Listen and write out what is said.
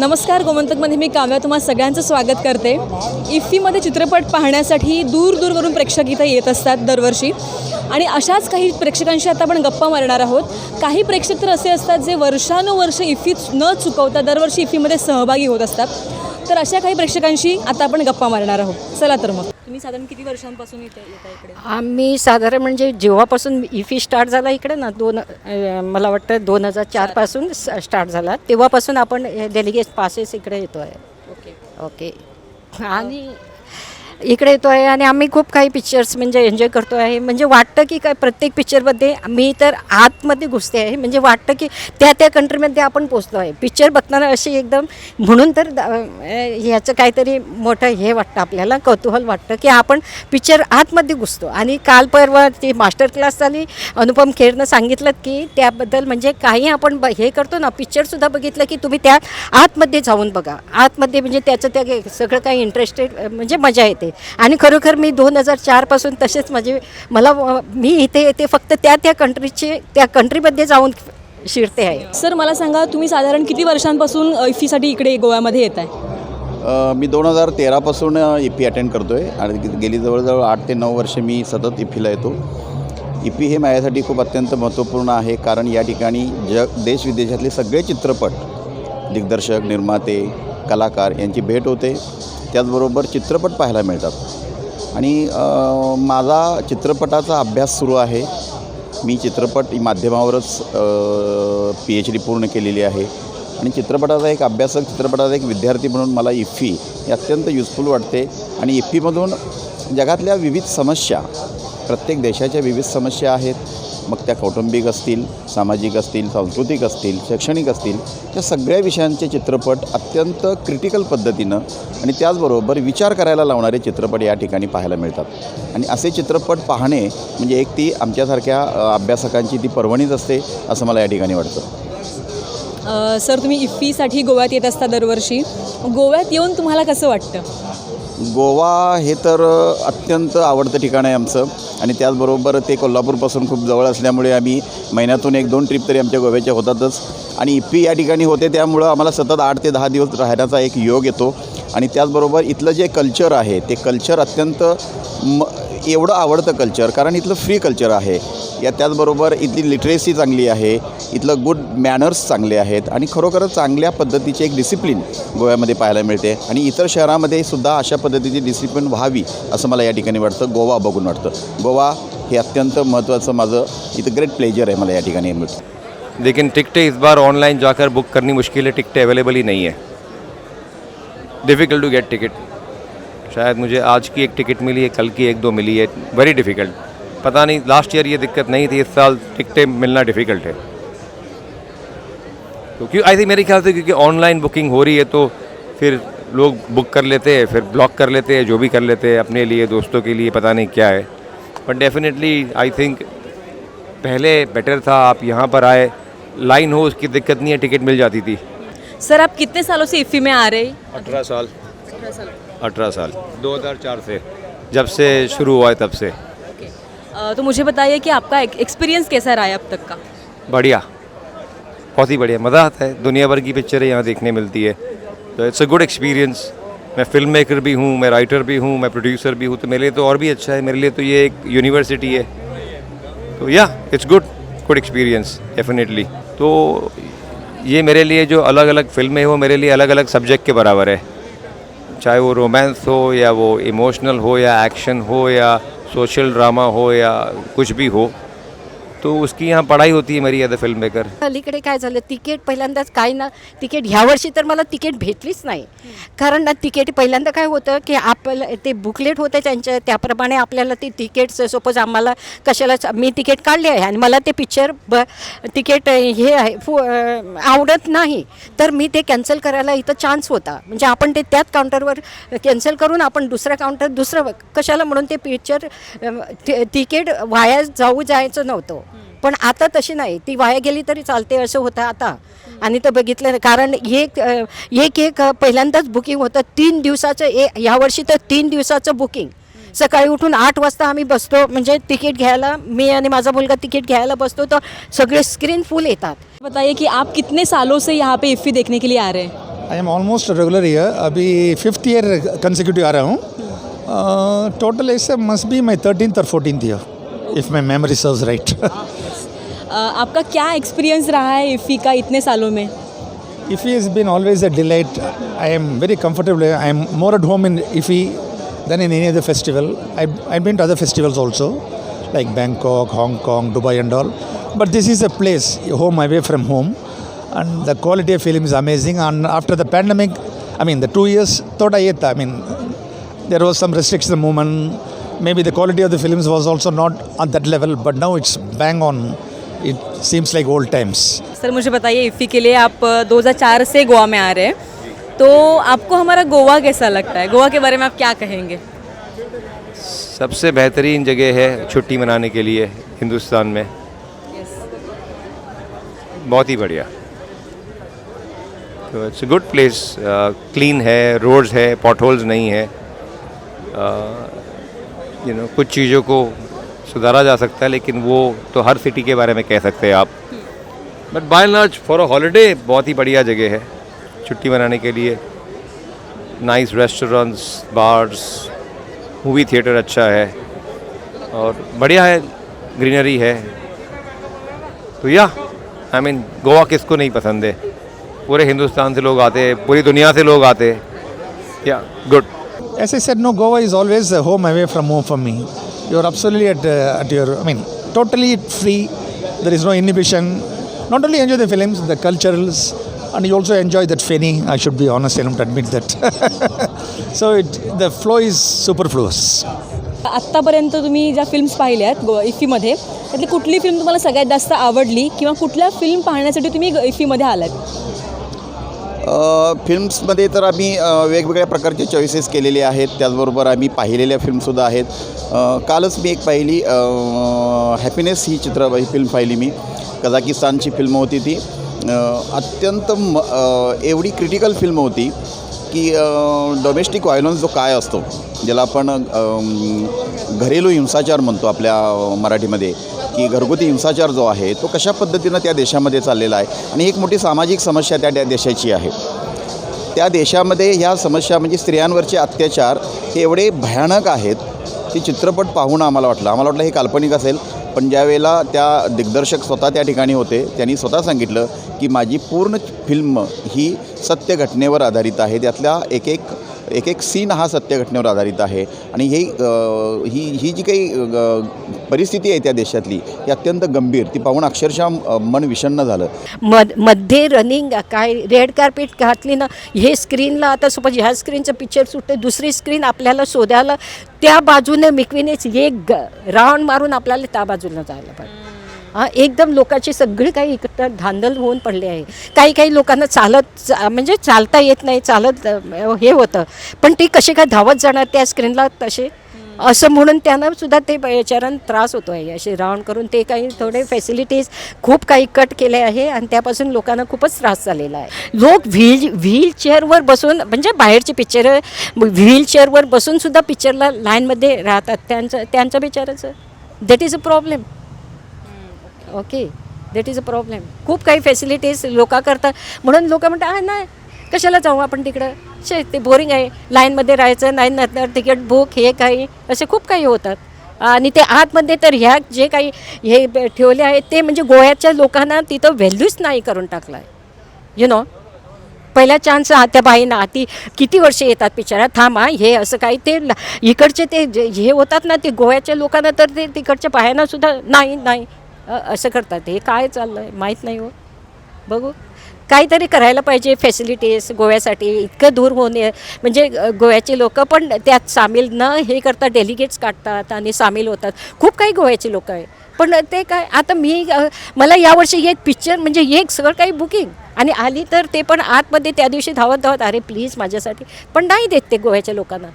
नमस्कार, गोमंतकमध्ये मी काव्या तुम्हा सगळ्यांचं स्वागत करते। इफ्फीमध्ये चित्रपट पाहण्यासाठी दूरवरून प्रेक्षक इथे येत असतात दरवर्षी आणि अशाच काही प्रेक्षकांशी आता आपण गप्पा मारणार आहोत। काही प्रेक्षक तर असे असतात जे वर्षानुवर्ष इफ्फी न चुकवता दरवर्षी इफ्फीमध्ये सहभागी होत असतात। तर अशा काही प्रेक्षकांशी आता आपण गप्पा मारणार आहोत। चला तर मग तुम्ही साधारण किती वर्षांपासून इथे येता इकडे? आम्ही साधारण म्हणजे जेव्हापासून इफ्फी स्टार्ट झाला इकडे ना मला वाटतं 2004 पासून स्टार्ट झाला, तेव्हापासून आपण डेलिगेट पासेस इकडे येतो आहे। ओके आणि इकडे येतो आहे आणि आम्ही खूप काही पिक्चर्स म्हणजे एन्जॉय करतो आहे। म्हणजे वाटतं की काय प्रत्येक पिक्चरमध्ये मी तर आतमध्ये घुसते आहे, म्हणजे वाटतं की त्या कंट्रीमध्ये आपण पोचलो आहे। पिक्चर बघताना अशी एकदम म्हणून तर ह्याचं काहीतरी मोठं हे वाटतं, आपल्याला कौतूहल वाटतं की आपण पिक्चर आतमध्ये घुसतो। आणि काल परवा ती मास्टर क्लास झाली, अनुपम खेरनं सांगितलं की त्याबद्दल म्हणजे काही आपण हे करतो ना, पिक्चरसुद्धा बघितलं की तुम्ही त्या आतमध्ये जाऊन बघा, आतमध्ये म्हणजे त्याचं त्या सगळं काही इंटरेस्टेड म्हणजे मजा येते। आणि खरोखर मी 2004 पासून तसेच मी इथे येते फक्त त्या कंट्रीमध्ये जाऊन शिरते आहे। सर मला सांगा, तुम्ही साधारण किती वर्षांपासून इफ्फीसाठी इकडे गोव्यामध्ये येत आहे? मी 2013 पासून इफ्फी अटेंड करतो आहे आणि गेली जवळजवळ 8 ते 9 वर्षे मी सतत इफ्फीला येतो। इफ्फी हे माझ्यासाठी खूप अत्यंत महत्त्वपूर्ण आहे, कारण या ठिकाणी देश विदेशातले सगळे चित्रपट दिग्दर्शक, निर्माते, कलाकार यांची भेट होते। त्याचबरोबर चित्रपट पाहायला मिळतात आणि माझा चित्रपटाचा अभ्यास सुरू आहे। मी चित्रपट माध्यमावरच PhD पूर्ण केलेली आहे आणि चित्रपटाचा एक अभ्यासक, चित्रपटाचा एक विद्यार्थी म्हणून मला इफ्फी हे अत्यंत युजफुल वाटते। आणि इफ्फीमधून जगातल्या विविध समस्या, प्रत्येक देशाच्या विविध समस्या आहेत, मग त्या कौटुंबिक असतील, सामाजिक असतील, सांस्कृतिक असतील, शैक्षणिक असतील, त्या सगळ्या विषयांचे चित्रपट अत्यंत क्रिटिकल पद्धतीनं आणि त्याचबरोबर विचार करायला लावणारे चित्रपट या ठिकाणी पाहायला मिळतात। आणि असे चित्रपट पाहणे म्हणजे एक ती आमच्यासारख्या अभ्यासकांची ती पर्वणीच असते असं मला या ठिकाणी वाटतं। सर तुम्ही इफ्फीसाठी गोव्यात येत असता दरवर्षी, गोव्यात येऊन तुम्हाला कसं वाटतं? गोवा हे तर अत्यंत आवडतं ठिकाण आहे आमचं आणि त्याचबरोबर ते कोल्हापूरपासून खूप जवळ असल्यामुळे आम्ही महिन्यातून 1-2 ट्रिप तरी आमच्या गोव्याच्या होतातच। आणि इफ्फी या ठिकाणी होते त्यामुळं आम्हाला सतत 8 ते 10 दिवस राहण्याचा एक योग येतो। आणि त्याचबरोबर इथलं जे कल्चर आहे ते कल्चर अत्यंत एवढं आवडतं कल्चर, कारण इथलं फ्री कल्चर आहे। त्याचबरोबर इथली लिटरेसी चांगली आहे, इथलं गुड मॅनर्स चांगले आहेत आणि खरोखरच चांगल्या पद्धतीची एक डिसिप्लिन गोव्यामध्ये पाहायला मिळते। आणि इतर शहरामध्ये सुद्धा अशा पद्धतीची डिसिप्लिन व्हावी असं मला या ठिकाणी वाटतं, गोवा बघून वाटतं। गोवा हे अत्यंत महत्त्वाचं माझं इथं ग्रेट प्लेजर आहे मला या ठिकाणी मिळतं। लेकिन टिकटें इस बार ऑनलाइन जाकर बुक करनी मुश्किल है, टिकटें अवेलेबल ही नहीं है, डिफ़िकल्ट टू गेट टिकट। शायद मुझे आज की एक टिकट मिली है, कल की 1-2 मिली है, वेरी डिफ़िकल्ट। पता नहीं, लास्ट ईयर ये दिक्कत नहीं थी, इस साल टिकटें मिलना डिफ़िकल्ट है। क्योंकि आई थिंक मेरे ख्याल से क्योंकि ऑनलाइन बुकिंग हो रही है तो फिर लोग बुक कर लेते हैं, फिर ब्लॉक कर लेते हैं, जो भी कर लेते हैं अपने लिए, दोस्तों के लिए, पता नहीं क्या है। बट डेफिनेटली आई थिंक पहले बेटर था, आप यहाँ पर आए, लाइन हो उसकी दिक्कत नहीं है, टिकट मिल जाती थी। सर आप कितने सालों से इफ्फी में आ रहे हैं? 18 साल 2004 से, जब से शुरू हुआ है तब से। तो मुझे बताइए कि आपका एक्सपीरियंस कैसा रहा है अब तक का? बढ़िया, बहुत ही बढ़िया, मज़ा आता है। दुनिया भर की पिक्चरें यहाँ देखने मिलती है, तो इट्स अ गुड एक्सपीरियंस। मैं फिल्म मेकर भी हूँ, मैं राइटर भी हूँ, मैं प्रोड्यूसर भी हूँ, तो मेरे लिए तो और भी अच्छा है। मेरे लिए तो ये एक यूनिवर्सिटी है, तो या इट्स गुड एक्सपीरियंस डेफिनेटली। तो ये मेरे लिए जो अलग अलग फिल्में हैं वो मेरे लिए अलग अलग सब्जेक्ट के बराबर है, चाहे वो रोमांस हो या वो इमोशनल हो या एक्शन हो या सोशल ड्रामा हो या कुछ भी हो, तो उसकी यहाँ पढ़ाई होती है मेरी एज अ फिल्म मेकर। अलीकडे काय झालं, तिकीट पहिल्यांदाच काय ना, तिकीट ह्या वर्षी तर मला तिकीट भेटलीच नाही। कारण ना तिकीट पहिल्यांदा काय होतं की आपल्याला ते बुकलेट होते त्यांच्या, त्याप्रमाणे आपल्याला ते तिकीट्स, सपोज आम्हाला कशाला मी तिकीट काढले आहे आणि मला ते पिक्चर तिकीट हे आहे आवडत नाही, तर मी ते कॅन्सल करायला इथं चान्स होता। म्हणजे आपण ते त्याच काउंटरवर कॅन्सल करून आपण दुसरं कशाला म्हणून ते पिक्चर तिकीट वाया जायचं नव्हतं। पण आता तशी नाही, ती वाया गेली तरी चालते असं होतं आता। आणि ते बघितलं, कारण एक पहिल्यांदाच बुकिंग होतं 3 दिवसाचं, यावर्षी तर 3 दिवसाचं बुकिंग। सकाळी उठून 8 वाजता आम्ही बसतो, म्हणजे तिकीट घ्यायला, मी आणि माझा मुलगा तिकीट घ्यायला बसतो तर सगळे स्क्रीन फुल येतात। बताइए कि आप कितने सालों से यहाँ पे इफ्फी देखने के लिए आ रहे हैं? I am almost regular year, अभी 5th ईयर कंसेक्यूटिव आ रहा हूँ. टोटल ऐसे मस्ट बी माई 13th और 14th year if my memory serves right. आपका क्या एक्सपीरियंस रहा है इफ़ी का इतने सालों में? IFFI has been always a delight. I am very comfortable. I am more at home in IFFI than in any other festival. I've been to other festivals also, like Bangkok, Hong Kong, Dubai and all. But this is a place, home away from home. And the quality of film is amazing. And after the pandemic, I mean the 2 years, I mean, there was some restriction movement. Maybe the quality of the films was also not on that level. But now it's bang on. It seems like old times. Sir मुझे बताइए, इफ़ी के लिए आप 2004 से गोवा में आ रहे हैं, तो आपको हमारा गोवा कैसा लगता है? गोवा के बारे में आप क्या कहेंगे? सबसे बेहतरीन जगह है छुट्टी मनाने के लिए हिंदुस्तान में, बहुत ही बढ़िया. तो it's a good place, clean है, रोड्स है, पॉट होल्स नहीं है. कुछ चीज़ों को सुधारा जा सकता है, लेकिन वो तो हर सिटी के बारे में कह सकते हैं आप. But by end large for a holiday बहुत ही बढ़िया जगह है छुट्टी मनाने के लिए. Nice restaurants, bars, movie theatre अच्छा है और बढ़िया है, ग्रीनरी है. तो या आई मीन गोवा किसको नहीं पसंद है? पूरे हिंदुस्तान से लोग आते हैं, पूरी दुनिया से लोग आते हैं. या good. As I said, no, Goa is always a home away from home for me. You're absolutely at your, I mean, totally free. There is no inhibition. Not only enjoy the films, the culturals, and you also enjoy that Feni. I should be honest enough to admit that. So the flow is superfluous. आत्तापर्यंत तुम्ही ज्या films पाहिल्या आहेत इफ्फीमध्ये, त्यातली कुठली film तुम्हाला सगळ्यात जास्त आवडली किंवा कुठल्या फिल्म पाहण्यासाठी तुम्ही इफ्फीमध्ये आलात? फिल्म्समध्ये तर आम्ही वेगवेगळ्या प्रकारचे चॉईसेस केलेले आहेत. त्याचबरोबर आम्ही पाहिलेल्या फिल्मसुद्धा आहेत. कालच मी एक पाहिली, हॅपीनेस ही फिल्म पाहिली मी. कझाकिस्तानची फिल्म होती ती. अत्यंत एवढी क्रिटिकल फिल्म होती की डोमेस्टिक व्हायलन्स जो काय असतो, ज्याला आपण घरेलू हिंसाचार म्हणतो आपल्या मराठीमध्ये, की घरगुती हिंसाचार जो आहे तो कशा पद्धतीनं त्या देशामध्ये चाललेला आहे आणि एक मोठी सामाजिक समस्या त्या देशाची आहे. त्या देशामध्ये ह्या समस्या म्हणजे स्त्रियांवरचे अत्याचार हे एवढे भयानक आहेत. ते चित्रपट पाहून आम्हाला वाटलं हे काल्पनिक असेल, पण ज्यावेळेला त्या दिग्दर्शक स्वतः त्या ठिकाणी होते, त्यांनी स्वतः सांगितलं की माझी पूर्ण फिल्म ही सत्य घटनेवर आधारित आहे. त्यातल्या एक एक सीन हा सत्य घटनेवर आधारित आहे आणि ही जी काही परिस्थिती आहे त्या देशातली ही अत्यंत गंभीर. ती पाहून अक्षरशः मन विषण्ण झालं. मध्ये रनिंग काय रेड कार्पेट घातली ना, हे स्क्रीनला आता सपोज ह्या स्क्रीनचं पिक्चर सुटते, दुसरी स्क्रीन आपल्याला शोधायला त्या बाजूने मिकवीनेच एक राऊंड मारून आपल्याला त्या बाजूला जायला पाहिजे. हां, एकदम लोकांची सगळी काही एकत्र धांदल होऊन पडले आहे. काही लोकांना म्हणजे चालता येत नाही, चालत हे होतं, पण ते कसे काय धावत जाणार त्या स्क्रीनला तसे, असं म्हणून त्यांना सुद्धा ते याच्यानं त्रास होतो आहे. असे राऊंड करून ते काही थोडे फॅसिलिटीज खूप काही कट केले आहे आणि त्यापासून लोकांना खूपच त्रास झालेला आहे. लोक व्हीलचेअरवर बसून, म्हणजे बाहेरचे पिक्चर व्हीलचेअरवर बसून सुद्धा पिक्चरला लाईनमध्ये राहतात. त्यांचं बिचाराचं that is a problem. Okay, that is a problem. खूप काही फॅसिलिटीज लोक करतात म्हणून लोक म्हणतात नाही कशाला जाऊ आपण तिकडं, ते बोरिंग आहे, लाईनमध्ये राहायचं नाही, नंतर तिकीट बुक हे काही असे खूप काही होतात. आणि ते आतमध्ये तर ह्या जे काही हे ठेवले आहेत ते म्हणजे गोव्याच्या लोकांना तिथं व्हॅल्यूच नाही करून टाकला आहे. पहिला चान्स त्या बाईंना ती किती वर्षे येतात पिक्चरात, थांबा हे असं काही ते इकडचे ते हे होतात ना, ते गोव्याच्या लोकांना तर ते तिकडच्या बायांना सुद्धा नाही असं करतात. हे काय चाललं आहे माहीत नाही हो. बघू काहीतरी करायला पाहिजे फॅसिलिटीज गोव्यासाठी. इतकं दूर होणे म्हणजे गोव्याचे लोक पण त्यात सामील न हे करतात, डेलिगेट्स काढतात आणि सामील होतात. खूप काही गोव्याचे लोक आहे, पण ते काय आता मला यावर्षी एक पिक्चर म्हणजे एक सगळं काही बुकिंग आणि आली तर ते पण आतमध्ये त्या दिवशी धावत अरे प्लीज माझ्यासाठी, पण नाही देत ते गोव्याच्या लोकांना.